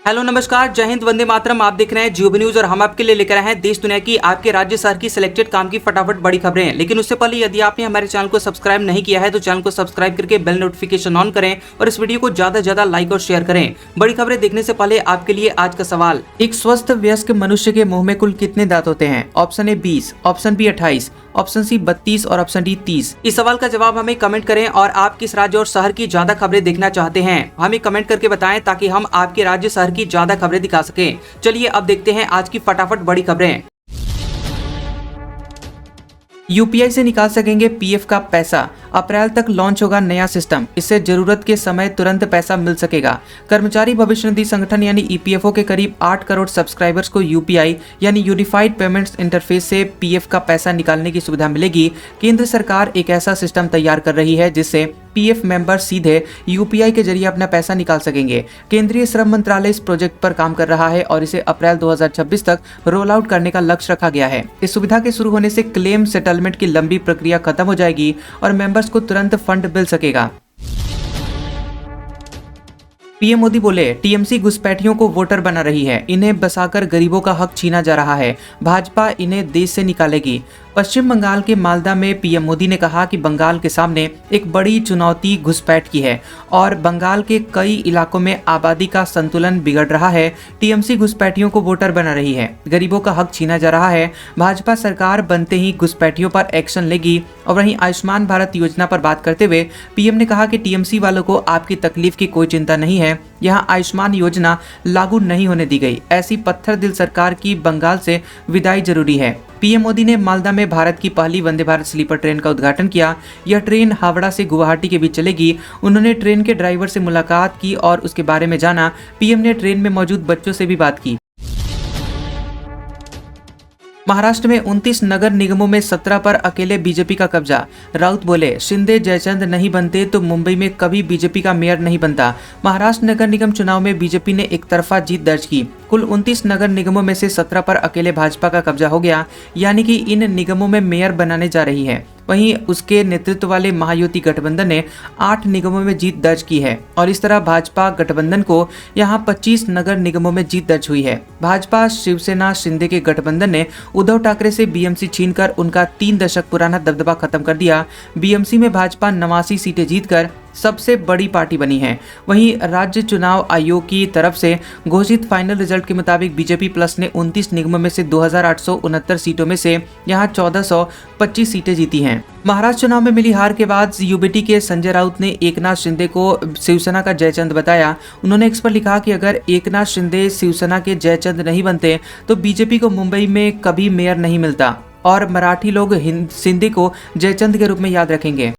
Hello नमस्कार, जय हिंद, वंदे मातरम। आप देख रहे हैं जियो न्यूज और हम आपके लिए लेकर आए हैं देश दुनिया की आपके राज्य शहर की सिलेक्टेड काम की फटाफट बड़ी खबरें। लेकिन उससे पहले यदि आपने हमारे चैनल को सब्सक्राइब नहीं किया है तो चैनल को सब्सक्राइब करके बेल नोटिफिकेशन ऑन करें और इस वीडियो को ज्यादा से ज्यादा लाइक और शेयर करें। बड़ी खबरें देखने से पहले आपके लिए आज का सवाल, एक स्वस्थ वयस्क मनुष्य के मुंह में कुल कितने दांत होते हैं? Option A 20, option B 28, option C 32 और ऑप्शन डी 30। इस सवाल का जवाब हमें कमेंट करें और आप किस राज्य और शहर की ज्यादा खबरें देखना चाहते हैं हमें कमेंट करके बताएं ताकि हम आपके राज्य शहर की ज्यादा खबरें दिखा सकें। चलिए अब देखते हैं आज की फटाफट बड़ी खबरें। यूपीआई से निकाल सकेंगे पीएफ का पैसा। अप्रैल तक लॉन्च होगा नया सिस्टम, इससे जरूरत के समय तुरंत पैसा मिल सकेगा। कर्मचारी भविष्य निधि संगठन यानी ईपीएफओ के करीब 8 करोड़ सब्सक्राइबर्स को यूपीआई यानी यूनिफाइड पेमेंट्स इंटरफेस से पीएफ का पैसा निकालने की सुविधा मिलेगी। केंद्र सरकार एक ऐसा सिस्टम तैयार कर रही है जिससे पीएफ मेंबर सीधे यूपीआई के जरिए अपना पैसा निकाल सकेंगे। केंद्रीय श्रम मंत्रालय इस प्रोजेक्ट पर काम कर रहा है और इसे अप्रैल 2026 तक रोल आउट करने का लक्ष्य रखा गया है। इस सुविधा के शुरू होने से क्लेम सेटलमेंट की लंबी प्रक्रिया खत्म हो जाएगी और मेंबर्स को तुरंत फंड मिल सकेगा। पीएम मोदी बोले, टीएमसी घुसपैठियों को वोटर बना रही है, इन्हें बसाकर गरीबों का हक छीना जा रहा है, भाजपा इन्हें देश से निकालेगी। पश्चिम बंगाल के मालदा में पीएम मोदी ने कहा कि बंगाल के सामने एक बड़ी चुनौती घुसपैठ की है और बंगाल के कई इलाकों में आबादी का संतुलन बिगड़ रहा है। टीएमसी घुसपैठियों को वोटर बना रही है, गरीबों का हक छीना जा रहा है, भाजपा सरकार बनते ही घुसपैठियों पर एक्शन लेगी। और वहीं आयुष्मान भारत योजना पर बात करते हुए पीएम ने कहा कि टीएमसी वालों को आपकी तकलीफ की कोई चिंता नहीं है, यहाँ आयुष्मान योजना लागू नहीं होने दी गई। ऐसी पत्थर दिल सरकार की बंगाल से विदाई जरूरी है। पीएम मोदी ने मालदा में भारत की पहली वंदे भारत स्लीपर ट्रेन का उद्घाटन किया। यह ट्रेन हावड़ा से गुवाहाटी के बीच चलेगी। उन्होंने ट्रेन के ड्राइवर से मुलाकात की और उसके बारे में जाना। पीएम ने ट्रेन में मौजूद बच्चों से भी बात की। महाराष्ट्र में 29 नगर निगमों में 17 पर अकेले बीजेपी का कब्जा। राउत बोले, शिंदे जयचंद नहीं बनते तो मुंबई में कभी बीजेपी का मेयर नहीं बनता। महाराष्ट्र नगर निगम चुनाव में बीजेपी ने एक तरफा जीत दर्ज की। कुल 29 नगर निगमों में से 17 पर अकेले भाजपा का कब्जा हो गया, यानी कि इन निगमों में मेयर बनाने जा रही है। वहीं उसके नेतृत्व वाले महायुति गठबंधन ने 8 निगमों में जीत दर्ज की है और इस तरह भाजपा गठबंधन को यहां 25 नगर निगमों में जीत दर्ज हुई है। भाजपा शिवसेना शिंदे के गठबंधन ने उद्धव ठाकरे से बीएमसी छीनकर उनका 3 दशक पुराना दबदबा खत्म कर दिया। बीएमसी में भाजपा 89 सीटें जीतकर सबसे बड़ी पार्टी बनी है। वहीं राज्य चुनाव आयोग की तरफ से घोषित फाइनल रिजल्ट के मुताबिक बीजेपी प्लस ने 29 निगमों में से 2869 सीटों में से यहां 1425 सीटें जीती हैं। महाराष्ट्र चुनाव में मिली हार के बाद यूबीटी के संजय राउत ने एकनाथ शिंदे को शिवसेना का जयचंद बताया। उन्होंने एक्स पर लिखा कि अगर एकनाथ शिंदे शिवसेना के जयचंद नहीं बनते तो बीजेपी को मुंबई में कभी मेयर नहीं मिलता और मराठी लोग शिंदे को जयचंद के रूप में याद रखेंगे।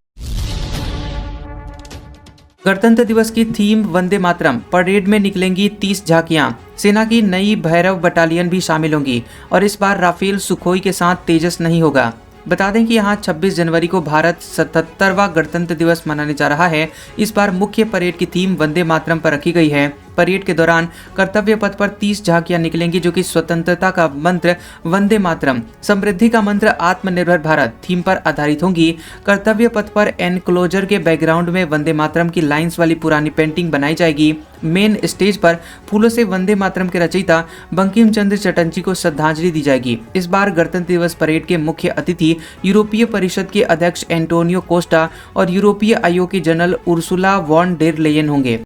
गणतंत्र दिवस की थीम वंदे मातरम, परेड में निकलेंगी 30 झांकियां। सेना की नई भैरव बटालियन भी शामिल होंगी और इस बार राफेल सुखोई के साथ तेजस नहीं होगा। बता दें कि यहाँ 26 जनवरी को भारत 77वां गणतंत्र दिवस मनाने जा रहा है। इस बार मुख्य परेड की थीम वंदे मातरम पर रखी गई है। परेड के दौरान कर्तव्य पथ पर 30 झांकियां निकलेंगी जो कि स्वतंत्रता का मंत्र वंदे मातरम, समृद्धि का मंत्र आत्मनिर्भर भारत थीम पर आधारित होंगी। कर्तव्य पथ पर एनक्लोजर के बैकग्राउंड में वंदे मातरम की लाइंस वाली पुरानी पेंटिंग बनाई जाएगी। मेन स्टेज पर फूलों से वंदे मातरम के रचयिता बंकिम चंद्र चटर्जी को श्रद्धांजलि दी जाएगी। इस बार गणतंत्र दिवस परेड के मुख्य अतिथि यूरोपीय परिषद के अध्यक्ष एंटोनियो कोस्टा और यूरोपीय आयोग की general Ursula von der Leyen होंगे।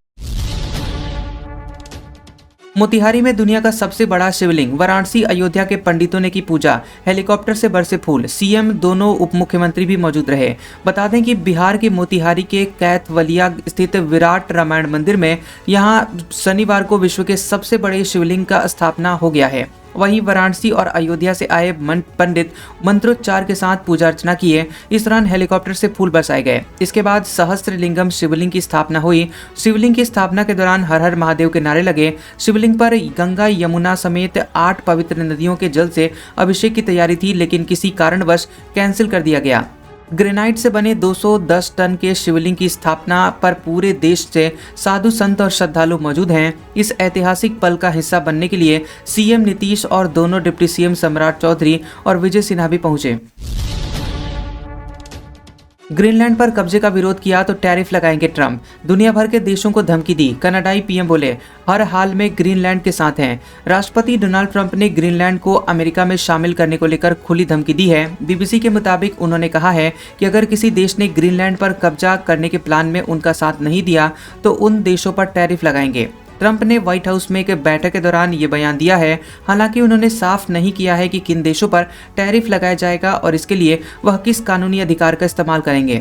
मोतिहारी में दुनिया का सबसे बड़ा शिवलिंग, वाराणसी अयोध्या के पंडितों ने की पूजा। हेलीकॉप्टर से बरसे फूल, सीएम दोनों उप मुख्यमंत्री भी मौजूद रहे। बता दें कि बिहार के मोतिहारी के कैथवलिया स्थित विराट रामायण मंदिर में यहां शनिवार को विश्व के सबसे बड़े शिवलिंग का स्थापना हो गया है। वहीं वाराणसी और अयोध्या से आए पंडित मंत्रोच्चार के साथ पूजा अर्चना किए। इस दौरान हेलीकॉप्टर से फूल बरसाए गए। इसके बाद सहस्त्रलिंगम शिवलिंग की स्थापना हुई। शिवलिंग की स्थापना के दौरान हर हर महादेव के नारे लगे। शिवलिंग पर गंगा यमुना समेत 8 पवित्र नदियों के जल से अभिषेक की तैयारी थी, लेकिन किसी कारणवश कैंसिल कर दिया गया। ग्रेनाइट से बने 210 टन के शिवलिंग की स्थापना पर पूरे देश से साधु संत और श्रद्धालु मौजूद हैं। इस ऐतिहासिक पल का हिस्सा बनने के लिए सीएम नीतीश और दोनों डिप्टी सीएम सम्राट चौधरी और विजय सिन्हा भी पहुंचे। ग्रीनलैंड पर कब्जे का विरोध किया तो टैरिफ लगाएंगे ट्रंप। दुनिया भर के देशों को धमकी दी। कनाडाई पीएम बोले हर हाल में ग्रीनलैंड के साथ हैं। राष्ट्रपति डोनाल्ड ट्रंप ने ग्रीनलैंड को अमेरिका में शामिल करने को लेकर खुली धमकी दी है। बीबीसी के मुताबिक उन्होंने कहा है कि अगर किसी देश ने ग्रीनलैंड पर कब्जा करने के प्लान में उनका साथ नहीं दिया तो उन देशों पर टैरिफ लगाएंगे। ट्रंप ने व्हाइट हाउस में एक बैठक के दौरान ये बयान दिया है। हालांकि उन्होंने साफ नहीं किया है कि किन देशों पर टैरिफ लगाया जाएगा और इसके लिए वह किस कानूनी अधिकार का इस्तेमाल करेंगे।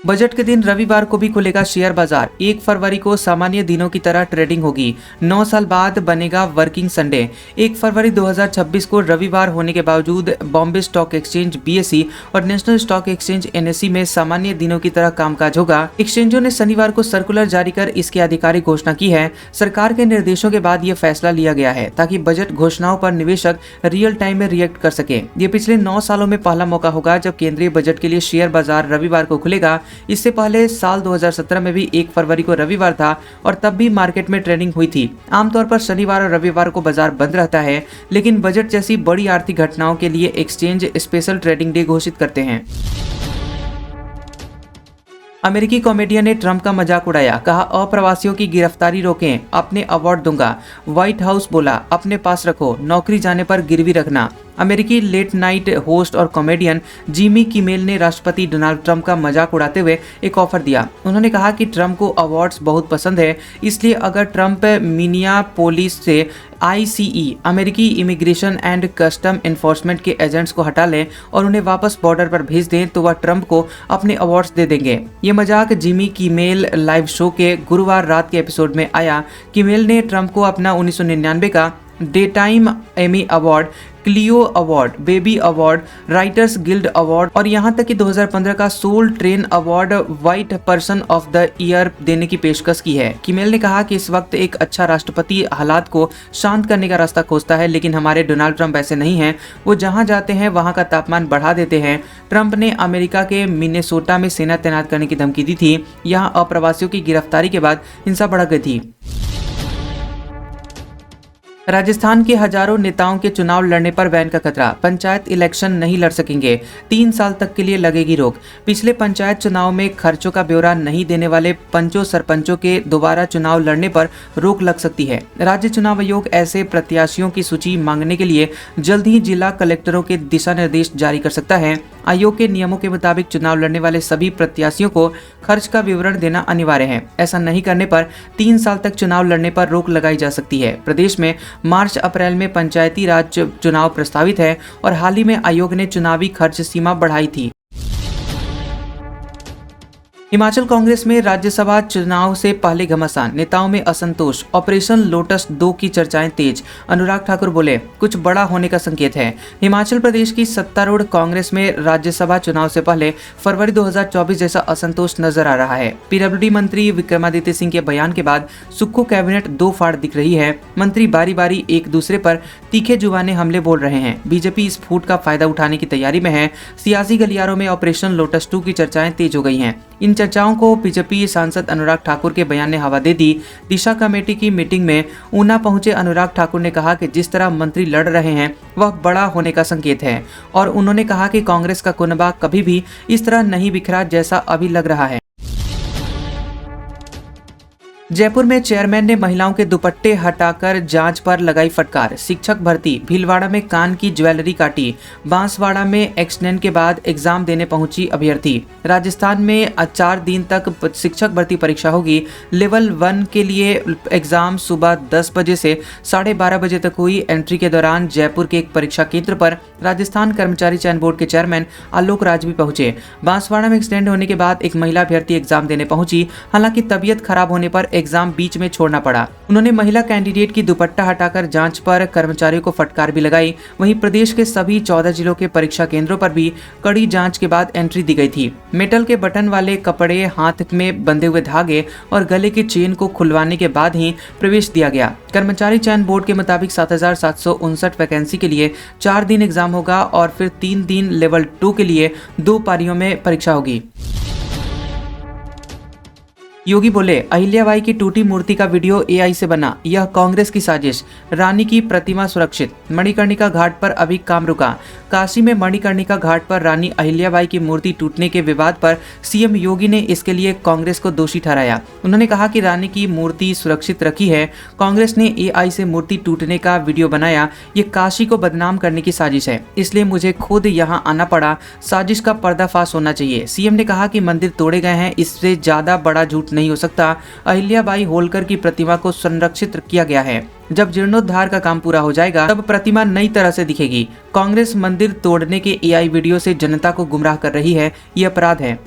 बजट के दिन रविवार को भी खुलेगा शेयर बाजार। 1 फरवरी को सामान्य दिनों की तरह ट्रेडिंग होगी। 9 साल बाद बनेगा वर्किंग संडे। 1 फरवरी 2026 को रविवार होने के बावजूद बॉम्बे स्टॉक एक्सचेंज BSE और नेशनल स्टॉक एक्सचेंज NSE में सामान्य दिनों की तरह कामकाज होगा। एक्सचेंजों ने शनिवार को सर्कुलर जारी कर इसकी आधिकारिक घोषणा की है। सरकार के निर्देशों के बाद यह फैसला लिया गया है ताकि बजट घोषणाओं पर निवेशक रियल टाइम में रिएक्ट कर सके। ये पिछले 9 सालों में पहला मौका होगा जब केंद्रीय बजट के लिए शेयर बाजार रविवार को खुलेगा। इससे पहले साल 2017 में भी 1 फरवरी को रविवार था और तब भी मार्केट में ट्रेडिंग हुई थी। आमतौर पर शनिवार और रविवार को बाजार बंद रहता है, लेकिन बजट जैसी बड़ी आर्थिक घटनाओं के लिए एक्सचेंज स्पेशल ट्रेडिंग डे घोषित करते हैं। अमेरिकी कॉमेडियन ने ट्रंप का मजाक उड़ाया। कहा अप्रवासियों की गिरफ्तारी रोकें, अपने अवार्ड दूंगा। व्हाइट हाउस बोला अपने पास रखो, नौकरी जाने पर गिरवी रखना। अमेरिकी लेट नाइट होस्ट और कॉमेडियन जिमी किमेल ने राष्ट्रपति डोनाल्ड ट्रंप का मजाक उड़ाते हुए एक ऑफर दिया। उन्होंने कहा कि ट्रंप को अवार्ड्स बहुत पसंद है, इसलिए अगर ट्रंप मिनियापोलिस से ICE अमेरिकी इमिग्रेशन एंड कस्टम एनफोर्समेंट के एजेंट्स को हटा लें और उन्हें वापस बॉर्डर पर भेज दें तो वह ट्रंप को अपने अवार्ड्स दे देंगे। ये मजाक जिमी किमेल लाइव शो के गुरुवार रात के एपिसोड में आया। किमेल ने ट्रंप को अपना 1999 का daytime Emmy award, Clio award, baby award, Writers Guild award और यहां तक कि 2015 का Soul Train award white person of the year देने की पेशकश की है। किमेल ने कहा कि इस वक्त एक अच्छा राष्ट्रपति हालात को शांत करने का रास्ता खोजता है, लेकिन हमारे डोनाल्ड ट्रंप ऐसे नहीं हैं। वो जहां जाते हैं वहां का तापमान बढ़ा देते हैं। ट्रंप ने अमेरिका के मिनेसोटा में सेना तैनात करने की धमकी दी थी। यहाँ अप्रवासियों की गिरफ्तारी के बाद हिंसा भड़क गई थी। राजस्थान के हजारों नेताओं के चुनाव लड़ने पर बैन का खतरा। पंचायत इलेक्शन नहीं लड़ सकेंगे, 3 साल तक के लिए लगेगी रोक। पिछले पंचायत चुनाव में खर्चों का ब्यौरा नहीं देने वाले पंचों सरपंचों के दोबारा चुनाव लड़ने पर रोक लग सकती है। राज्य चुनाव आयोग ऐसे प्रत्याशियों की सूची मांगने के लिए जल्द ही जिला कलेक्टरों के दिशा निर्देश जारी कर सकता है। आयोग के नियमों के मुताबिक चुनाव लड़ने वाले सभी प्रत्याशियों को खर्च का विवरण देना अनिवार्य है। ऐसा नहीं करने पर 3 साल तक चुनाव लड़ने पर रोक लगाई जा सकती है। प्रदेश में मार्च अप्रैल में पंचायती राज चुनाव प्रस्तावित है और हाल ही में आयोग ने चुनावी खर्च सीमा बढ़ाई थी। हिमाचल कांग्रेस में राज्यसभा चुनाव से पहले घमासान, नेताओं में असंतोष। ऑपरेशन लोटस 2 की चर्चाएं तेज। अनुराग ठाकुर बोले कुछ बड़ा होने का संकेत है। हिमाचल प्रदेश की सत्तारूढ़ कांग्रेस में राज्यसभा चुनाव से पहले फरवरी 2024 जैसा असंतोष नजर आ रहा है। PWD मंत्री विक्रमादित्य सिंह के बयान के बाद सुक्खू कैबिनेट 2 फाड़ दिख रही है। मंत्री बारी बारी एक दूसरे पर तीखे जुबाने हमले बोल रहे हैं। बीजेपी इस फूट का फायदा उठाने की तैयारी में है। सियासी गलियारों में ऑपरेशन लोटस 2 की चर्चाएं तेज हो गई हैं। इन चर्चाओं को बीजेपी सांसद अनुराग ठाकुर के बयान ने हवा दे दी। दिशा कमेटी की मीटिंग में ऊना पहुंचे अनुराग ठाकुर ने कहा कि जिस तरह मंत्री लड़ रहे हैं वह बड़ा होने का संकेत है और उन्होंने कहा कि कांग्रेस का कुनबा कभी भी इस तरह नहीं बिखरा जैसा अभी लग रहा है। जयपुर में चेयरमैन ने महिलाओं के दुपट्टे हटाकर जांच पर लगाई फटकार। शिक्षक भर्ती, भीलवाड़ा में कान की ज्वेलरी काटी। बांसवाड़ा में एक्सीडेंट के बाद एग्जाम देने पहुंची अभ्यर्थी। राजस्थान में 4 दिन तक शिक्षक भर्ती परीक्षा होगी। लेवल 1 के लिए एग्जाम सुबह 10 बजे से 12:30 बजे तक हुई। एंट्री के दौरान जयपुर के एक परीक्षा केंद्र पर राजस्थान कर्मचारी चयन बोर्ड के चेयरमैन आलोक राज भी पहुंचे। बांसवाड़ा में एक्सीडेंट होने के बाद एक महिला अभ्यर्थी एग्जाम देने पहुंची। हालांकि तबीयत खराब होने पर एग्जाम बीच में छोड़ना पड़ा। उन्होंने महिला कैंडिडेट की दुपट्टा हटाकर जांच पर कर्मचारियों को फटकार भी लगाई। वहीं प्रदेश के सभी 14 जिलों के परीक्षा केंद्रों पर भी कड़ी जांच के बाद एंट्री दी गई थी। मेटल के बटन वाले कपड़े, हाथ में बंधे हुए धागे और गले के चेन को खुलवाने के बाद ही प्रवेश दिया गया। कर्मचारी चयन बोर्ड के मुताबिक 7,759 वैकेंसी के लिए 4 दिन एग्जाम होगा और फिर 3 दिन लेवल 2 के लिए 2 पारियों में परीक्षा होगी। योगी बोले, अहिल्याबाई की टूटी मूर्ति का वीडियो एआई से बना, यह कांग्रेस की साजिश। रानी की प्रतिमा सुरक्षित। मणिकर्णिका घाट पर अभी काम रुका। काशी में मणिकर्णिका घाट पर रानी अहिल्याबाई की मूर्ति टूटने के विवाद पर सीएम योगी ने इसके लिए कांग्रेस को दोषी ठहराया। उन्होंने कहा कि रानी की मूर्ति सुरक्षित रखी है। कांग्रेस ने एआई से मूर्ति टूटने का वीडियो बनाया, ये काशी को बदनाम करने की साजिश है, इसलिए मुझे खुद यहाँ आना पड़ा। साजिश का पर्दाफाश होना चाहिए। सीएम ने कहा कि मंदिर तोड़े गए हैं, इससे ज्यादा बड़ा झूठ नहीं हो सकता। अहिल्याबाई होलकर की प्रतिमा को संरक्षित किया गया है। जब जीर्णोद्धार का काम पूरा हो जाएगा तब प्रतिमा नई तरह से दिखेगी। कांग्रेस मंदिर तोड़ने के एआई वीडियो से जनता को गुमराह कर रही है, ये अपराध है।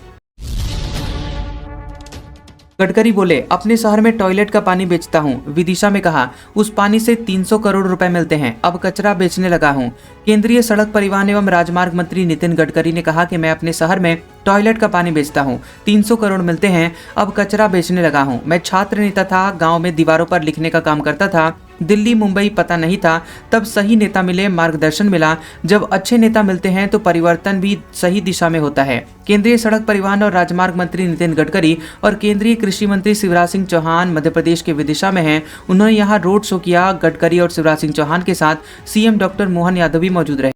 गडकरी बोले, अपने शहर में टॉयलेट का पानी बेचता हूं। विदिशा में कहा, उस पानी से 300 करोड़ रुपए मिलते हैं, अब कचरा बेचने लगा हूं। केंद्रीय सड़क परिवहन एवं राजमार्ग मंत्री नितिन गडकरी ने कहा कि मैं अपने शहर में टॉयलेट का पानी बेचता हूं, 300 करोड़ मिलते हैं, अब कचरा बेचने लगा हूं। मैं छात्र नेता था, गाँव में दीवारों पर लिखने का काम करता था। दिल्ली मुंबई पता नहीं था, तब सही नेता मिले, मार्गदर्शन मिला। जब अच्छे नेता मिलते हैं तो परिवर्तन भी सही दिशा में होता है। केंद्रीय सड़क परिवहन और राजमार्ग मंत्री नितिन गडकरी और केंद्रीय कृषि मंत्री शिवराज सिंह चौहान मध्य प्रदेश के विदिशा में हैं। उन्होंने यहाँ रोड शो किया। गडकरी और शिवराज सिंह चौहान के साथ सीएम डॉक्टर मोहन यादव भी मौजूद रहे।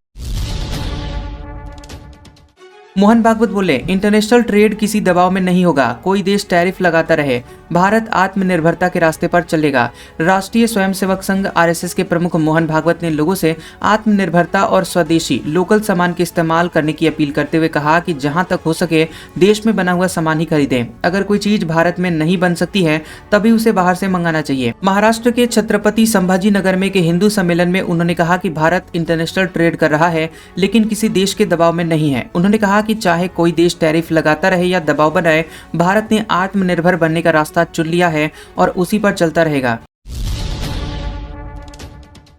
मोहन भागवत बोले, इंटरनेशनल ट्रेड किसी दबाव में नहीं होगा, कोई देश टैरिफ लगाता रहे, भारत आत्मनिर्भरता के रास्ते पर चलेगा। राष्ट्रीय स्वयंसेवक संघ आरएसएस के प्रमुख मोहन भागवत ने लोगों से आत्मनिर्भरता और स्वदेशी लोकल सामान के इस्तेमाल करने की अपील करते हुए कहा कि जहां तक हो सके देश में बना हुआ सामान ही खरीदें। अगर कोई चीज भारत में नहीं बन सकती है तभी उसे बाहर से मंगाना चाहिए। महाराष्ट्र के छत्रपति संभाजी नगर में के हिंदू सम्मेलन में उन्होंने कहा कि भारत इंटरनेशनल ट्रेड कर रहा है लेकिन किसी देश के दबाव में नहीं है। उन्होंने कहा कि चाहे कोई देश टैरिफ लगाता रहे या दबाव बनाए, भारत ने आत्मनिर्भर बनने का रास्ता चुन लिया है और उसी पर चलता रहेगा।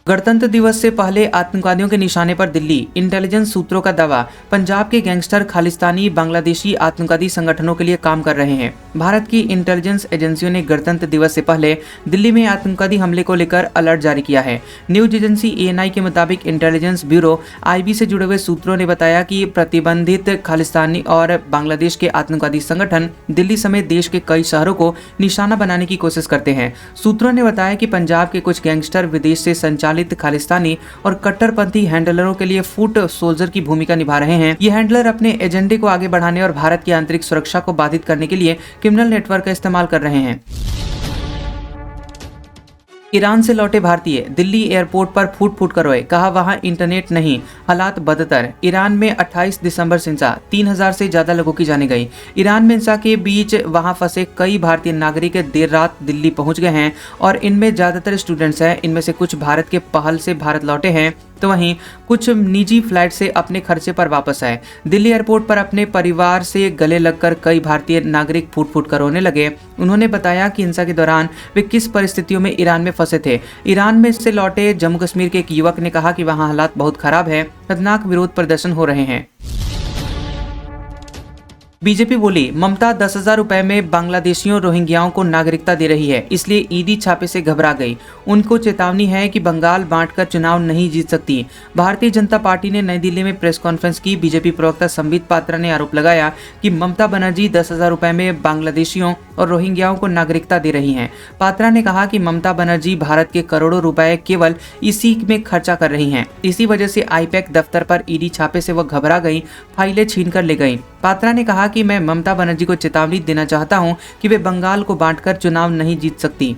गणतंत्र दिवस से पहले आतंकवादियों के निशाने पर दिल्ली, इंटेलिजेंस सूत्रों का दावा। पंजाब के गैंगस्टर खालिस्तानी बांग्लादेशी आतंकवादी संगठनों के लिए काम कर रहे हैं। भारत की इंटेलिजेंस एजेंसियों ने गणतंत्र दिवस से पहले दिल्ली में आतंकवादी हमले को लेकर अलर्ट जारी किया है। न्यूज एजेंसी एएनआई के मुताबिक इंटेलिजेंस ब्यूरो आईबी से जुड़े हुए सूत्रों ने बताया कि प्रतिबंधित खालिस्तानी और बांग्लादेश के आतंकवादी संगठन दिल्ली समेत देश के कई शहरों को निशाना बनाने की कोशिश करते हैं। सूत्रों ने बताया कि पंजाब के कुछ गैंगस्टर विदेश से संचालित खालिस्तानी और कट्टरपंथी हैंडलरों के लिए फुट सोल्जर की भूमिका निभा रहे हैं। ये हैंडलर अपने एजेंडे को आगे बढ़ाने और भारत की आंतरिक सुरक्षा को बाधित करने के लिए क्रिमिनल नेटवर्क का इस्तेमाल कर रहे हैं। ईरान से लौटे भारतीय दिल्ली एयरपोर्ट पर फूट फूट कर रोए, कहा वहां इंटरनेट नहीं, हालात बदतर। ईरान में 28 दिसंबर से हिंसा, 3000 से ज्यादा लोगों की जाने गई। ईरान में हिंसा के बीच वहां फंसे कई भारतीय नागरिक देर रात दिल्ली पहुंच गए हैं और इनमें ज्यादातर स्टूडेंट्स हैं। इनमें से कुछ भारत के पहल से भारत लौटे हैं तो वहीं कुछ निजी फ्लाइट से अपने खर्चे पर वापस आए। दिल्ली एयरपोर्ट पर अपने परिवार से गले लगकर कई भारतीय नागरिक फूट फूट कर रोने लगे। उन्होंने बताया कि हिंसा के दौरान वे किस परिस्थितियों में ईरान में फंसे थे। ईरान में से लौटे जम्मू कश्मीर के एक युवक ने कहा कि वहां हालात बहुत खराब है, खतरनाक विरोध प्रदर्शन हो रहे हैं। बीजेपी बोली, ममता 10,000 रुपए में बांग्लादेशियों रोहिंग्याओं को नागरिकता दे रही है, इसलिए ईडी छापे से घबरा गई। उनको चेतावनी है कि बंगाल बांटकर चुनाव नहीं जीत सकती। भारतीय जनता पार्टी ने नई दिल्ली में प्रेस कॉन्फ्रेंस की। बीजेपी प्रवक्ता संबित पात्रा ने आरोप लगाया कि ममता बनर्जी 10,000 रुपए में बांग्लादेशियों और रोहिंग्याओं को नागरिकता दे रही हैं। पात्रा ने कहा कि ममता बनर्जी भारत के करोड़ों रुपए केवल इसी में खर्चा कर रही हैं। इसी वजह से आईपैक दफ्तर पर ईडी छापे से वह घबरा गई, फाइलें छीन कर ले गई। पात्रा ने कहा कि मैं ममता बनर्जी को चेतावनी देना चाहता हूं कि वे बंगाल को बांटकर चुनाव नहीं जीत सकती।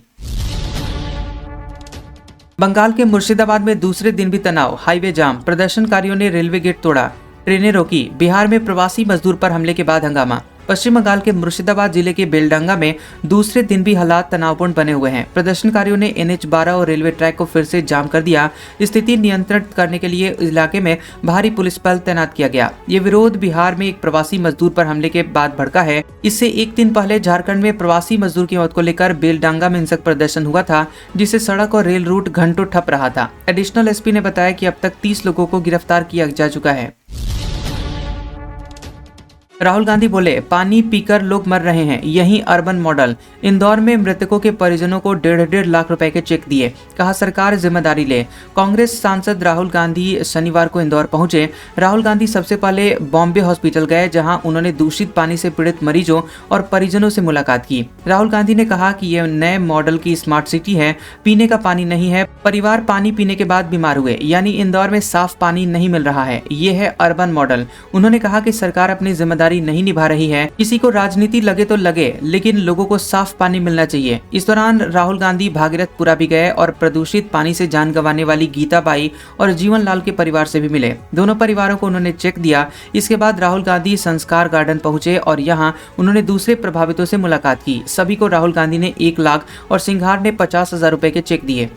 बंगाल के मुर्शिदाबाद में दूसरे दिन भी तनाव, हाईवे जाम, प्रदर्शनकारियों ने रेलवे गेट तोड़ा, ट्रेनें रोकी। बिहार में प्रवासी मजदूर पर हमले के बाद हंगामा। पश्चिम बंगाल के मुर्शिदाबाद जिले के बेलडांगा में दूसरे दिन भी हालात तनावपूर्ण बने हुए हैं। प्रदर्शनकारियों ने NH-12 और रेलवे ट्रैक को फिर से जाम कर दिया। स्थिति नियंत्रित करने के लिए इलाके में भारी पुलिस बल तैनात किया गया। ये विरोध बिहार में एक प्रवासी मजदूर पर हमले के बाद भड़का है। इससे एक दिन पहले झारखंड में प्रवासी मजदूर की मौत को लेकर बेलडांगा में हिंसक प्रदर्शन हुआ था, जिससे सड़क और रेल रूट घंटों ठप रहा था। एडिशनल एसपी ने बताया कि अब तक 30 लोगों को गिरफ्तार किया जा चुका है। राहुल गांधी बोले, पानी पीकर लोग मर रहे हैं, यही अर्बन मॉडल। इंदौर में मृतकों के परिजनों को 1.5 लाख रुपए के चेक दिए, कहा सरकार जिम्मेदारी ले। कांग्रेस सांसद राहुल गांधी शनिवार को इंदौर पहुंचे। राहुल गांधी सबसे पहले बॉम्बे हॉस्पिटल गए, जहां उन्होंने दूषित पानी से पीड़ित मरीजों और परिजनों से मुलाकात की। राहुल गांधी ने कहा कि यह नए मॉडल की स्मार्ट सिटी है, पीने का पानी नहीं है, परिवार पानी पीने के बाद बीमार हुए, यानी इंदौर में साफ पानी नहीं मिल रहा है, ये है अर्बन मॉडल। उन्होंने कहा कि सरकार अपनी जिम्मेदारी नहीं निभा रही है, किसी को राजनीति लगे तो लगे, लेकिन लोगों को साफ पानी मिलना चाहिए। इस दौरान राहुल गांधी भागीरथपुरा भी गए और प्रदूषित पानी से जान गंवाने वाली गीता बाई और जीवन लाल के परिवार से भी मिले। दोनों परिवारों को उन्होंने चेक दिया। इसके बाद राहुल गांधी संस्कार गार्डन पहुंचे और यहां उन्होंने दूसरे प्रभावितों से मुलाकात की। सभी को राहुल गांधी ने 1 लाख और सिंघार ने 50,000 रुपए के चेक दिए।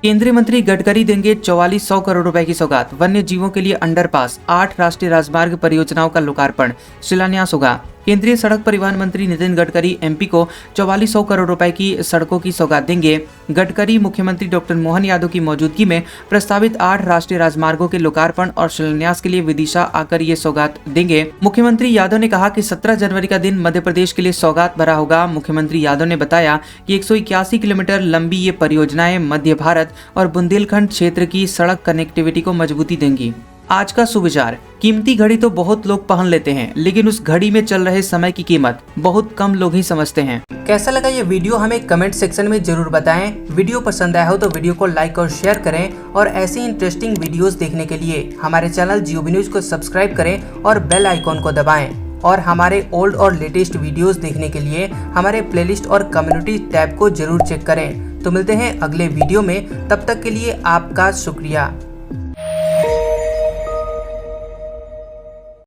केंद्रीय मंत्री गडकरी देंगे 4400 करोड़ रुपए की सौगात। वन्य जीवों के लिए अंडरपास, 8 राष्ट्रीय राजमार्ग परियोजनाओं का लोकार्पण, शिलान्यास होगा। केंद्रीय सड़क परिवहन मंत्री नितिन गडकरी एमपी को 4400 करोड़ रुपए की सड़कों की सौगात देंगे। गडकरी मुख्यमंत्री डॉक्टर मोहन यादव की मौजूदगी में प्रस्तावित 8 राष्ट्रीय राजमार्गों के लोकार्पण और शिलान्यास के लिए विदिशा आकर ये सौगात देंगे। मुख्यमंत्री यादव ने कहा कि 17 जनवरी का दिन मध्य प्रदेश के लिए सौगात भरा होगा। मुख्यमंत्री यादव ने बताया कि 181 किलोमीटर लंबी ये परियोजनाएं मध्य भारत और बुंदेलखंड क्षेत्र की सड़क कनेक्टिविटी को मजबूती देंगी। आज का सुविचार, कीमती घड़ी तो बहुत लोग पहन लेते हैं, लेकिन उस घड़ी में चल रहे समय की कीमत बहुत कम लोग ही समझते हैं। कैसा लगा ये वीडियो हमें कमेंट सेक्शन में जरूर बताएं। वीडियो पसंद आया हो तो वीडियो को लाइक और शेयर करें और ऐसी इंटरेस्टिंग वीडियोस देखने के लिए हमारे चैनल जियोबी न्यूज को सब्सक्राइब करें और बेल आइकॉन को दबाएं। और हमारे ओल्ड और लेटेस्ट वीडियोस देखने के लिए हमारे प्लेलिस्ट और कम्युनिटी टैब को जरूर चेक करें। तो मिलते हैं अगले वीडियो में, तब तक के लिए आपका शुक्रिया।